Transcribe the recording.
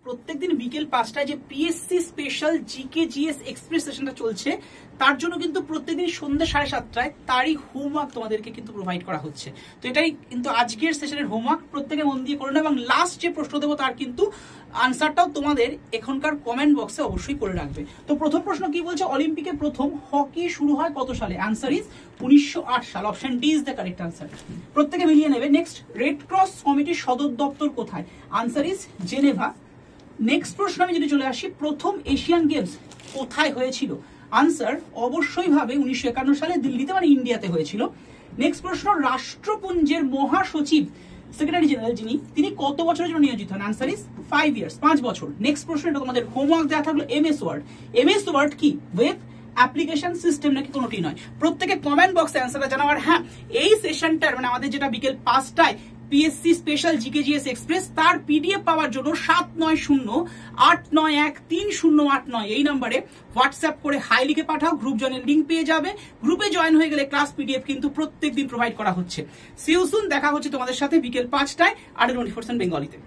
প্রত্যেকদিন বিকেল 5টায় যে PSC special GK GS express সেশনটা চলছে তার জন্য কিন্তু প্রত্যেকদিন সন্ধ্যা 7:30টায় তারই হোমওয়ার্ক তোমাদেরকে কিন্তু প্রোভাইড করা হচ্ছে। তো এটাই কিন্তু আজকের সেশনের হোমওয়ার্ক, প্রত্যেকে মন দিয়ে করো না, এবং লাস্ট যে প্রশ্ন দেবো তার কিন্তু আনসারটাও তোমাদের এখনকার কমেন্ট বক্সে অবশ্যই করে রাখবে। তো প্রথম প্রশ্ন কি বলছে, অলিম্পিকে প্রথম হকি শুরু হয় কত সালে? আনসার ইজ 1908 সাল। Option D is the correct answer. প্রত্যেকে মিলিয়ে নেবে। নেক্সট, রেড ক্রস কমিটির সদর দপ্তর কোথায়? Answer is Geneva. নেক্সট প্রশ্ন আমি যদি চলে আসি, প্রথম এশিয়ান গেমস কোথায় হয়েছিল? আনসার অবশ্যই ভাবে 1951 সালে দিল্লিতে, মানে ইন্ডিয়াতে হয়েছিল। নেক্সট প্রশ্ন, রাষ্ট্রপুঞ্জের মহাসচিব সেক্রেটারি জেনারেল তিনি কত বছরের জন্য নিয়োজিত হন? আনসার ইজ 5 ইয়ার্স, 5 বছর। নেক্সট প্রশ্ন, এটা তোমাদের হোমওয়ার্ক দেওয়া থাকলো, এমএস ওয়ার্ড। এমএস ওয়ার্ড কি? ওয়েব অ্যাপ্লিকেশন সিস্টেম নাকি কোনোটি নয়? প্রত্যেকে কমেন্ট বক্সে অ্যান্সারটা জানাবার। হ্যাঁ, এই সেশনটার মানে আমাদের যেটা বিকেল 5টায় PSC special GK GS express, তার পিডিএফ পাওয়ার জন্য 7908913089 এই নাম্বারে হোয়াটসঅ্যাপ করে হাই লিখে পাঠাও। গ্রুপ জয়েনের লিঙ্ক পেয়ে যাবে। গ্রুপে জয়েন হয়ে গেলে ক্লাস পিডিএফ কিন্তু প্রত্যেকদিন প্রোভাইড করা হচ্ছে। সি ইউ সুন, দেখা হচ্ছে তোমাদের সাথে বিকেল 5টায় আর 24/7 বেঙ্গলিতে।